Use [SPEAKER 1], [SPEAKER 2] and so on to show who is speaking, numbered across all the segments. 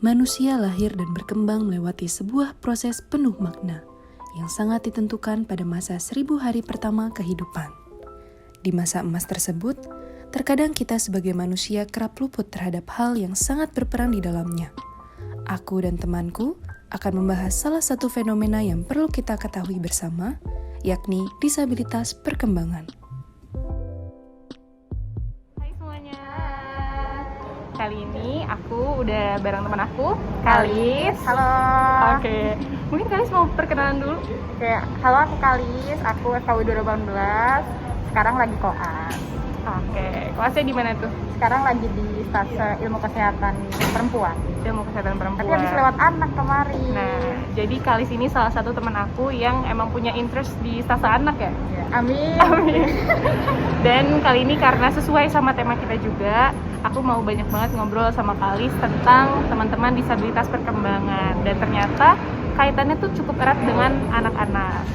[SPEAKER 1] Manusia lahir dan berkembang melewati sebuah proses penuh makna yang sangat ditentukan pada masa 1000 hari pertama kehidupan. Di masa emas tersebut, terkadang kita sebagai manusia kerap luput terhadap hal yang sangat berperan di dalamnya. Aku dan temanku akan membahas salah satu fenomena yang perlu kita ketahui bersama, yakni disabilitas perkembangan.
[SPEAKER 2] Hai semuanya. Kali ini aku udah bareng teman aku, Kalis.
[SPEAKER 3] Halo.
[SPEAKER 2] Oke. Mungkin Kalis mau perkenalan dulu.
[SPEAKER 3] Halo, aku Kalis, aku FKW 2018, sekarang lagi koas.
[SPEAKER 2] Oke. Kelasnya di mana tuh?
[SPEAKER 3] Sekarang lagi di stase ilmu kesehatan perempuan.
[SPEAKER 2] Ilmu kesehatan perempuan.
[SPEAKER 3] Tapi habis lewat anak kemarin.
[SPEAKER 2] Nah, jadi Kalis ini salah satu teman aku yang emang punya interest di stase anak ya.
[SPEAKER 3] Ya, amin.
[SPEAKER 2] Amin. Dan kali ini karena sesuai sama tema kita juga, aku mau banyak banget ngobrol sama Kalis tentang teman-teman disabilitas perkembangan. Dan ternyata kaitannya tuh cukup erat dengan anak-anak.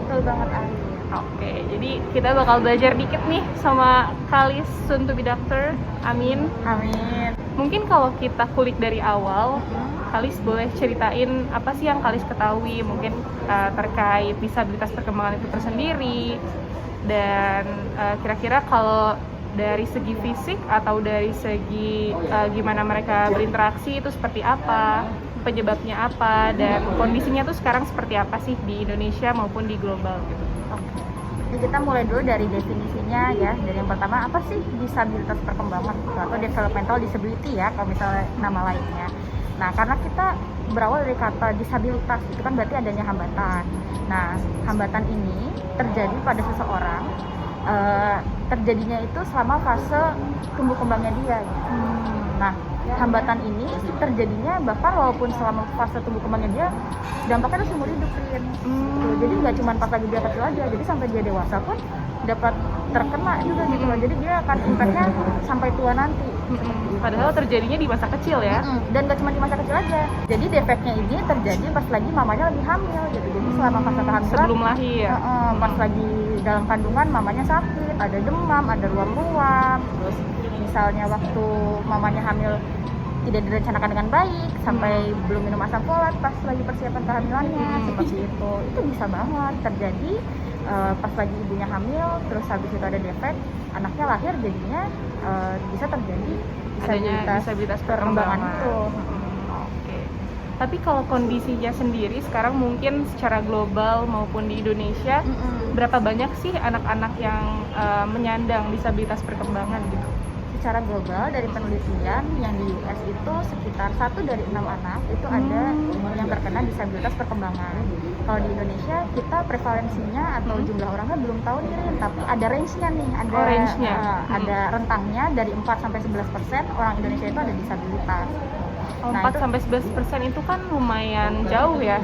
[SPEAKER 3] Betul banget, Amin.
[SPEAKER 2] Oke, jadi kita bakal belajar dikit nih sama Kalis, soon to be doctor. Amin.
[SPEAKER 3] Amin.
[SPEAKER 2] Mungkin kalau kita kulik dari awal, Kalis boleh ceritain apa sih yang Kalis ketahui mungkin terkait disabilitas perkembangan itu tersendiri, dan kira-kira kalau dari segi fisik atau dari segi gimana mereka berinteraksi itu seperti apa, penyebabnya apa, dan kondisinya tuh sekarang seperti apa sih di Indonesia maupun di global gitu.
[SPEAKER 3] Oke. Jadi kita mulai dulu dari definisinya ya. Dari yang pertama, apa sih disabilitas perkembangan atau developmental disability ya, kalau misalnya nama lainnya. Nah, karena kita berawal dari kata disabilitas, itu kan berarti adanya hambatan. Nah, hambatan ini terjadi pada seseorang, terjadinya itu selama fase tumbuh kembangnya dia. Nah, hambatan ini terjadinya bahkan walaupun selama fase tumbuh kembangnya dia, dampaknya tuh seumur hidup, Rin. Tuh, jadi nggak cuma pas lagi dia kecil aja, jadi sampai dia dewasa pun dapat terkena juga gitu loh. Jadi dia akan impactnya sampai tua nanti.
[SPEAKER 2] Padahal terjadinya di masa kecil ya.
[SPEAKER 3] Dan nggak cuma di masa kecil aja. Jadi defeknya ini terjadi pas lagi mamanya lagi hamil gitu. Jadi selama masa kehamilan
[SPEAKER 2] Sebelum lahir.
[SPEAKER 3] Pas lagi dalam kandungan mamanya sakit, ada demam, ada ruam-ruam. Terus misalnya waktu mamanya hamil tidak direncanakan dengan baik, sampai belum minum asam folat pas lagi persiapan kehamilannya, seperti itu bisa banget terjadi pas lagi ibunya hamil, terus habis itu ada defek, anaknya lahir, jadinya bisa terjadi
[SPEAKER 2] disabilitas perkembangan
[SPEAKER 3] itu.
[SPEAKER 2] Oke. Tapi kalau kondisinya sendiri sekarang mungkin secara global maupun di Indonesia, berapa banyak sih anak-anak yang menyandang disabilitas perkembangan gitu?
[SPEAKER 3] Secara global dari penelitian yang di US itu sekitar 1 dari 6 anak itu ada yang terkena disabilitas perkembangan. Kalau di Indonesia kita prevalensinya atau jumlah orangnya belum tahu nih, Rin, tapi ada range-nya nih, ada rentangnya dari 4-11% orang Indonesia itu ada disabilitas.
[SPEAKER 2] 4-11% itu kan lumayan jauh ya.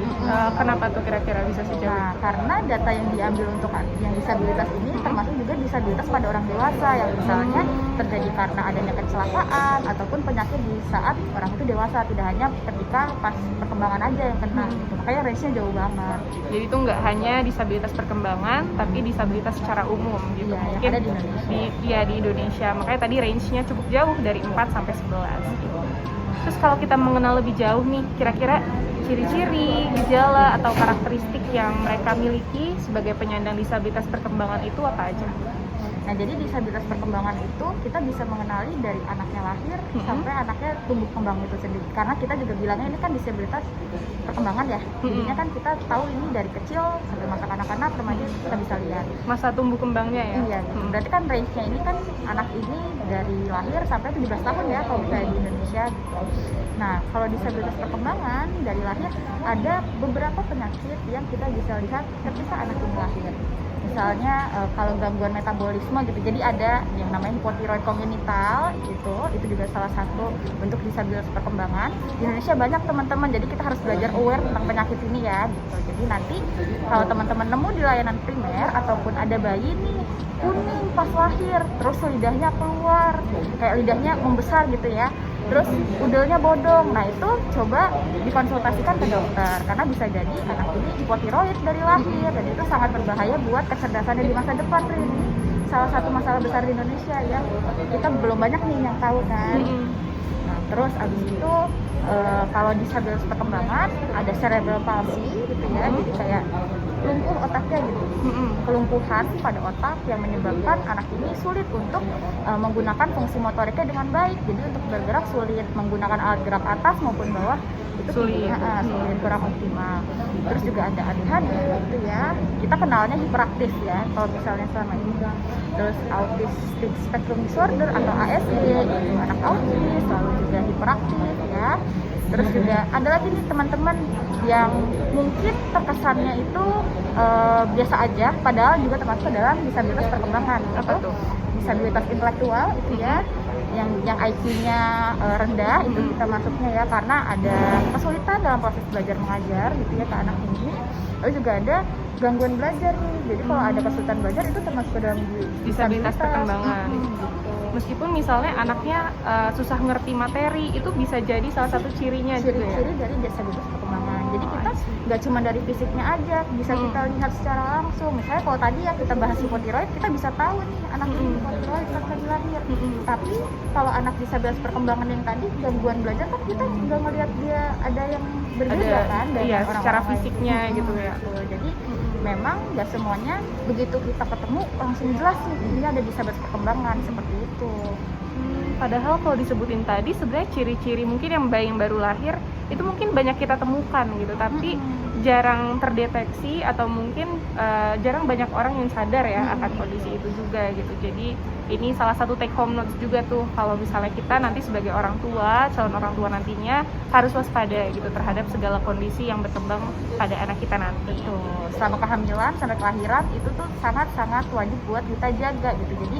[SPEAKER 2] Kenapa tuh kira-kira bisa sejauh itu?
[SPEAKER 3] Karena data yang diambil untuk yang disabilitas ini termasuk juga disabilitas pada orang dewasa yang misalnya terjadi karena adanya kecelakaan ataupun penyakit di saat orang itu dewasa, tidak hanya ketika pas perkembangan aja yang kena gitu. Makanya range-nya jauh banget.
[SPEAKER 2] Jadi itu nggak hanya disabilitas perkembangan, tapi disabilitas secara umum gitu.
[SPEAKER 3] Iya,
[SPEAKER 2] mungkin
[SPEAKER 3] yang ada di Indonesia.
[SPEAKER 2] Di Indonesia. Makanya tadi range-nya cukup jauh dari 4-11 gitu. Terus kalau kita mengenal lebih jauh nih, kira-kira ciri-ciri, gejala, atau karakteristik yang mereka miliki sebagai penyandang disabilitas perkembangan itu apa aja?
[SPEAKER 3] Nah, jadi disabilitas perkembangan itu kita bisa mengenali dari anaknya lahir sampai anaknya tumbuh kembang itu sendiri. Karena kita juga bilangnya ini kan disabilitas perkembangan ya. Jadinya kan kita tahu ini dari kecil sampai masa kanak-kanak, remaja kita bisa lihat.
[SPEAKER 2] Masa tumbuh kembangnya ya?
[SPEAKER 3] Iya, berarti kan range-nya ini kan anak ini dari lahir sampai 17 tahun ya kalau misalnya di Indonesia. Nah, kalau disabilitas perkembangan dari lahir ada beberapa penyakit yang kita bisa lihat ketika anak ini lahir. Misalnya kalau gangguan metabolisme gitu, jadi ada yang namanya hipotiroid kongenital, itu juga salah satu bentuk disabilitas perkembangan. Di Indonesia banyak teman-teman, jadi kita harus belajar aware tentang penyakit ini ya gitu. Jadi nanti kalau teman-teman nemu di layanan primer ataupun ada bayi nih kuning pas lahir, terus lidahnya keluar, kayak lidahnya membesar gitu ya, terus udelnya bodong, nah itu coba dikonsultasikan ke dokter karena bisa jadi anak ini hipotiroid dari lahir dan itu sangat berbahaya buat kecerdasannya di masa depan, Rin. Salah satu masalah besar di Indonesia yang kita belum banyak nih yang tahu kan. Nah, Terus abis itu kalau disabilitas perkembangan ada cerebral palsy gitu ya, jadi kayak lumpuh otaknya gitu, kelumpuhan pada otak yang menyebabkan anak ini sulit untuk menggunakan fungsi motoriknya dengan baik. Jadi untuk bergerak sulit, menggunakan alat gerak atas maupun bawah itu
[SPEAKER 2] Sulit.
[SPEAKER 3] sulit, kurang optimal. Terus juga ada ADHD gitu ya, kita kenalnya hiperaktif ya kalau misalnya selama ini. Terus autistic spectrum disorder atau ASD, itu anak autis, lalu juga hiperaktif ya. Terus juga ada lagi nih teman-teman yang mungkin terkesannya itu biasa aja, padahal juga termasuk dalam disabilitas perkembangan.
[SPEAKER 2] Apa tuh?
[SPEAKER 3] Disabilitas intelektual itu ya, yang IQ-nya rendah, itu kita masuknya ya karena ada kesulitan dalam proses belajar mengajar gitu ya ke anak ini. Lalu juga ada gangguan belajar nih, jadi kalau ada kesulitan belajar itu termasuk dalam
[SPEAKER 2] Disabilitas perkembangan.
[SPEAKER 3] gitu.
[SPEAKER 2] Meskipun misalnya anaknya susah ngerti materi, itu bisa jadi salah satu cirinya juga ya.
[SPEAKER 3] Ciri-ciri dari disabilitas perkembangan. Jadi kita nggak cuma dari fisiknya aja, bisa kita lihat secara langsung. Misalnya kalau tadi ya kita bahas hipotiroid, kita bisa tahu nih anak ini hipotiroid pas lagi lahir. Tapi kalau anak disabilitas perkembangan yang tadi gangguan belajar kan kita nggak ngelihat dia ada yang berbeda kan dari
[SPEAKER 2] iya,
[SPEAKER 3] orang-orang
[SPEAKER 2] secara
[SPEAKER 3] lain.
[SPEAKER 2] fisiknya gitu ya.
[SPEAKER 3] Betul. Jadi memang nggak semuanya begitu kita ketemu langsung jelas nih ini ada disabilitas perkembangan seperti itu.
[SPEAKER 2] Padahal kalau disebutin tadi sebenarnya ciri-ciri mungkin yang bayi yang baru lahir itu mungkin banyak kita temukan gitu, tapi jarang terdeteksi atau mungkin jarang banyak orang yang sadar ya akan kondisi itu juga gitu. Jadi ini salah satu take home notes juga tuh kalau misalnya kita nanti sebagai orang tua, calon orang tua nantinya harus waspada gitu terhadap segala kondisi yang berkembang pada anak kita nanti.
[SPEAKER 3] Tuh, selama kehamilan sampai kelahiran itu tuh sangat-sangat wajib buat kita jaga gitu. Jadi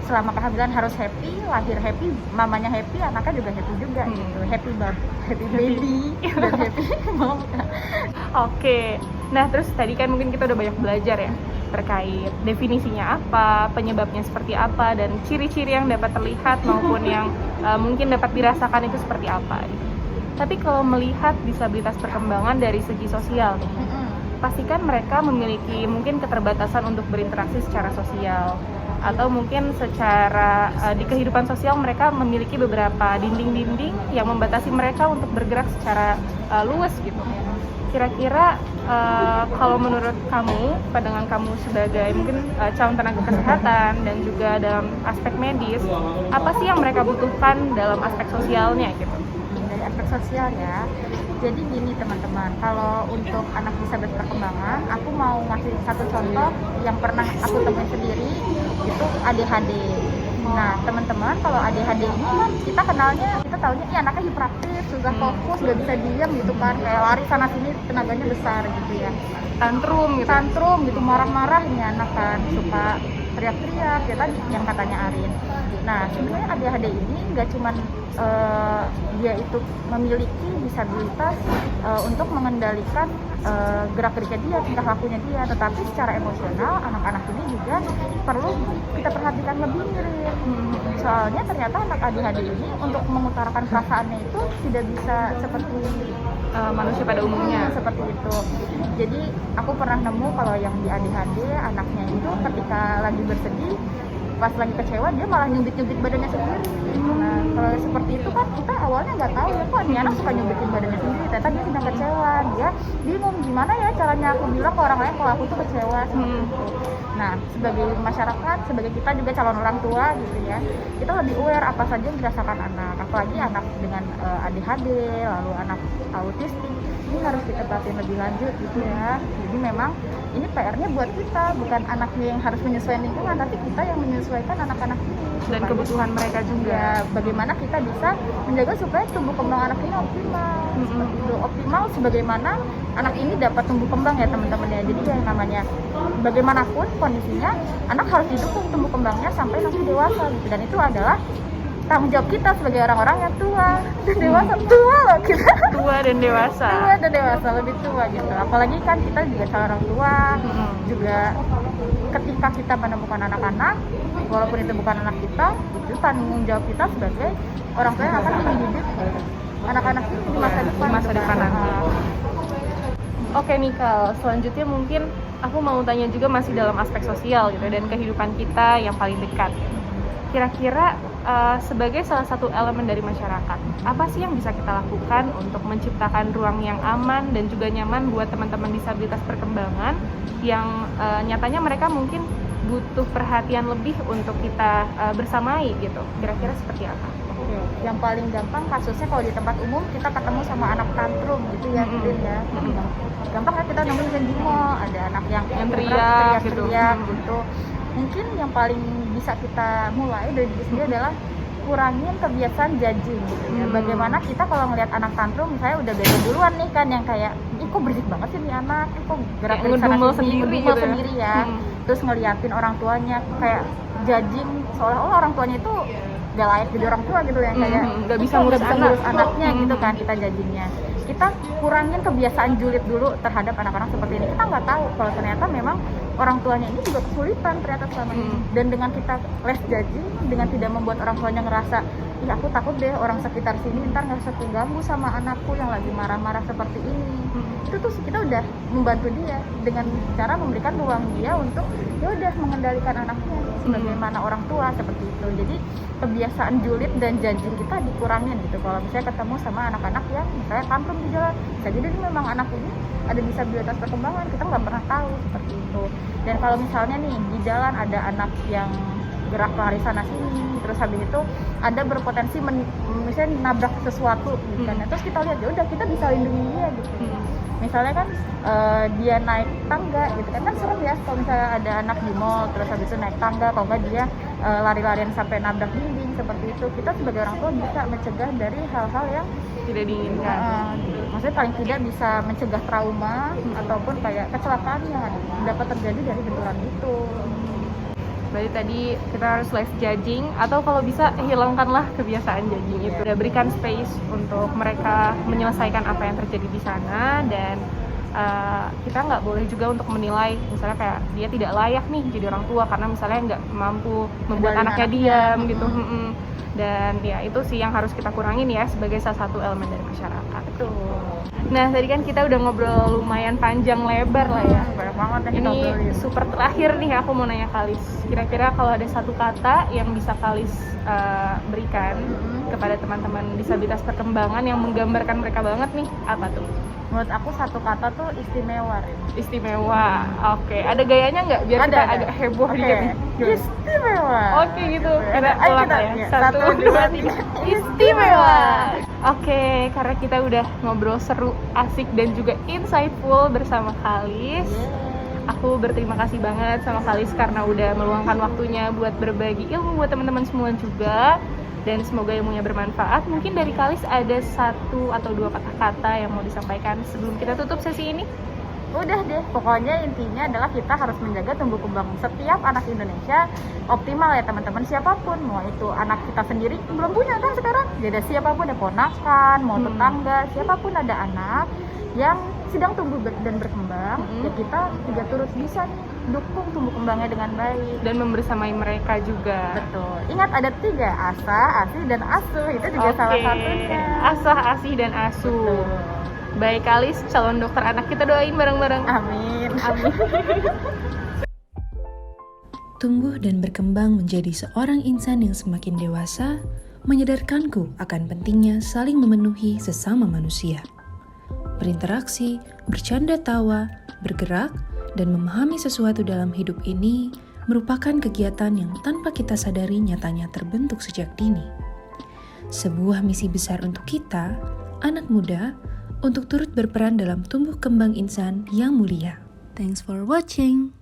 [SPEAKER 3] selama kehamilan harus happy, lahir happy, mamanya happy, anaknya juga happy juga gitu. Happy baby dan happy mama.
[SPEAKER 2] Oke, nah terus tadi kan mungkin kita udah banyak belajar ya terkait definisinya apa, penyebabnya seperti apa, dan ciri-ciri yang dapat terlihat maupun yang mungkin dapat dirasakan itu seperti apa. Tapi kalau melihat disabilitas perkembangan dari segi sosial nih, pastikan mereka memiliki mungkin keterbatasan untuk berinteraksi secara sosial, atau mungkin secara di kehidupan sosial mereka memiliki beberapa dinding-dinding yang membatasi mereka untuk bergerak secara luas gitu. Kira-kira kalau menurut kamu, pandangan kamu sebagai mungkin calon tenaga kesehatan dan juga dalam aspek medis, apa sih yang mereka butuhkan dalam aspek sosialnya gitu?
[SPEAKER 3] Dari aspek sosial ya. Jadi gini teman-teman, kalau untuk anak disabilitas perkembangan, aku mau ngasih satu contoh yang pernah aku temuin sendiri, itu ADHD. Nah teman-teman, kalau ADHD ini kan kita kenalnya, kita tahunya ini anaknya hiperaktif, susah fokus, gak bisa diam gitu kan, kayak lari sana sini, tenaganya besar gitu ya. Tantrum gitu, marah-marah ini anak kan, suka teriak-teriak ya tadi yang katanya Arin. Nah sebenarnya ADHD ini nggak cuman dia itu memiliki disabilitas untuk mengendalikan gerak-geriknya dia, tingkah lakunya dia, tetapi secara emosional anak-anak ini juga perlu kita perhatikan lebih mirip. Soalnya ternyata anak ADHD ini untuk mengutarakan perasaannya itu tidak bisa seperti
[SPEAKER 2] manusia pada umumnya.
[SPEAKER 3] Seperti itu. Jadi aku pernah nemu kalau yang di ADHD anaknya itu ketika lagi bersedih, pas lagi kecewa dia malah nyubit-nyubit badannya sendiri. Nah kalau seperti itu kan kita awalnya nggak tahu ya kok ini anak suka nyubitin badannya sendiri, ternyata dia sedang kecewa, dia bingung gimana ya caranya aku bilang ke orang lain kalau aku tuh kecewa seperti itu. Nah sebagai masyarakat, sebagai kita juga calon orang tua gitu ya, kita lebih aware apa saja yang dirasakan anak, apalagi anak dengan ADHD, lalu anak autistik, ini harus kita perhatiin lebih lanjut gitu ya. Jadi memang ini PR-nya buat kita, bukan anaknya yang harus menyesuaikan lingkungan, tapi kita yang menyesuaikan anak-anak ini
[SPEAKER 2] Dan kebutuhan mereka juga.
[SPEAKER 3] ya, bagaimana kita bisa menjaga supaya tumbuh kembang anak ini optimal. Seperti itu, optimal sebagaimana anak ini dapat tumbuh kembang ya teman-teman ya. Jadi yang namanya bagaimanapun kondisinya, anak harus didukung tumbuh kembangnya sampai nanti dewasa gitu. Dan itu adalah tanggung jawab kita sebagai orang-orang yang tua dan dewasa. Tua loh kita.
[SPEAKER 2] Tua dan dewasa.
[SPEAKER 3] Tua dan dewasa, lebih tua gitu. Apalagi kan kita juga calon orang tua, juga ketika kita menemukan anak-anak, walaupun itu bukan anak kita, itu tanggung jawab kita sebagai orang tua yang akan mendidik anak-anak itu di masa depan.
[SPEAKER 2] Di masa depan nanti. Oke Nikal, selanjutnya mungkin aku mau tanya juga masih dalam aspek sosial gitu dan kehidupan kita yang paling dekat. Kira-kira sebagai salah satu elemen dari masyarakat, apa sih yang bisa kita lakukan untuk menciptakan ruang yang aman dan juga nyaman buat teman-teman disabilitas perkembangan yang nyatanya mereka mungkin butuh perhatian lebih untuk kita bersamai gitu. Kira-kira seperti apa?
[SPEAKER 3] Oke, yang paling gampang kasusnya kalau di tempat umum kita ketemu sama anak tantrum gitu ya, Lin ya. Gampang kan kita nemuin di mall, ada anak yang
[SPEAKER 2] teriak gitu.
[SPEAKER 3] gitu. Mungkin yang paling bisa kita mulai dari diri sendiri adalah kurangin kebiasaan judging gitu ya. Bagaimana kita kalau ngelihat anak tantrum misalnya udah beda duluan nih kan, yang kayak ih kok berisik banget sih nih anak, ih kok gerak dari sana sini, ngedumel sendiri ya. Terus ngeliatin orang tuanya kayak judging seolah-olah orang tuanya itu gak layak jadi orang tua gitu ya, kayak
[SPEAKER 2] gak bisa ngurus
[SPEAKER 3] anaknya gitu kan kita judgingnya. Kita kurangin kebiasaan julid dulu terhadap anak-anak seperti ini. Kita nggak tahu kalau ternyata memang orang tuanya ini juga kesulitan ternyata selama ini. Dan dengan kita less judging, dengan tidak membuat orang tuanya ngerasa, ih aku takut deh orang sekitar sini ntar ngerasa keganggu sama anakku yang lagi marah-marah seperti ini. Itu tuh kita udah membantu dia dengan cara memberikan ruang dia untuk ya udah mengendalikan anaknya sebagaimana orang tua seperti itu. Jadi kebiasaan julid dan judging kita dikurangin gitu. Kalau misalnya ketemu sama anak-anak yang misalnya tantrum di jalan, bisa jadi memang anak ini ada disabilitas perkembangan, kita nggak pernah tahu seperti itu. Dan kalau misalnya nih di jalan ada anak yang gerak lari sana sini, terus habis itu ada berpotensi misalnya nabrak sesuatu gitu kan. Terus kita lihat ya udah kita bisa lindungi dia gitu. Misalnya kan dia naik tangga gitu kan serem ya kalau misalnya ada anak di mall terus habis itu naik tangga, kalau nggak dia lari-larian sampai nabrak dinding seperti itu. Kita sebagai orang tua bisa mencegah dari hal-hal yang
[SPEAKER 2] tidak diinginkan.
[SPEAKER 3] Maksudnya paling tidak bisa mencegah trauma ataupun kayak kecelakaan yang dapat terjadi dari benturan itu.
[SPEAKER 2] Berarti tadi kita harus less judging, atau kalau bisa hilangkanlah kebiasaan judging itu. Berikan space untuk mereka menyelesaikan apa yang terjadi di sana, dan kita nggak boleh juga untuk menilai misalnya kayak dia tidak layak nih jadi orang tua karena misalnya nggak mampu membuat anaknya diam gitu. Dan ya itu sih yang harus kita kurangin ya sebagai salah satu elemen dari masyarakat. Nah tadi kan kita udah ngobrol lumayan panjang lebar lah ya.
[SPEAKER 3] Banyak banget yang kita
[SPEAKER 2] Ini
[SPEAKER 3] obrolin.
[SPEAKER 2] super terakhir nih aku mau nanya Kalis. Kira-kira kalau ada satu kata yang bisa Kalis berikan kepada teman-teman disabilitas perkembangan yang menggambarkan mereka banget nih, apa tuh?
[SPEAKER 3] Menurut aku satu kata tuh istimewa.
[SPEAKER 2] Istimewa. Oke, ada gayanya nggak biar kita agak heboh dikit nih?
[SPEAKER 3] Istimewa.
[SPEAKER 2] Oke gitu. Kita
[SPEAKER 3] Ayo
[SPEAKER 2] ulang
[SPEAKER 3] kita,
[SPEAKER 2] ya.
[SPEAKER 3] ya.
[SPEAKER 2] 1, 2, 3. Istimewa. Oke, karena kita udah ngobrol seru, asik dan juga insightful bersama Kalis. Aku berterima kasih banget sama Kalis karena udah meluangkan waktunya buat berbagi ilmu buat teman-teman semua juga. Dan semoga ilmunya bermanfaat. Mungkin dari Kalis ada 1 atau 2 kata-kata yang mau disampaikan sebelum kita tutup sesi ini?
[SPEAKER 3] Udah deh, pokoknya intinya adalah kita harus menjaga tumbuh kembang setiap anak Indonesia optimal ya teman-teman, siapapun, mau itu anak kita sendiri belum punya kan sekarang, jadi siapapun ya, ponakan, mau tetangga, siapapun ada anak yang sedang tumbuh dan berkembang, ya kita juga turut bisa nih dukung tumbuh kembangnya dengan baik
[SPEAKER 2] dan membersamai mereka juga.
[SPEAKER 3] Betul. Ingat ada 3, asah, asih, dan asuh. Itu juga salah satunya.
[SPEAKER 2] Asah, asih, dan asuh.
[SPEAKER 3] Betul.
[SPEAKER 2] Baik Kalis, calon dokter anak, kita doain bareng-bareng.
[SPEAKER 3] Amin.
[SPEAKER 2] Amin.
[SPEAKER 1] Tumbuh dan berkembang menjadi seorang insan yang semakin dewasa, menyadarkanku akan pentingnya saling memenuhi sesama manusia. Berinteraksi, bercanda tawa, bergerak, dan memahami sesuatu dalam hidup ini merupakan kegiatan yang tanpa kita sadari nyatanya terbentuk sejak dini. Sebuah misi besar untuk kita, anak muda, untuk turut berperan dalam tumbuh kembang insan yang mulia. Thanks for watching.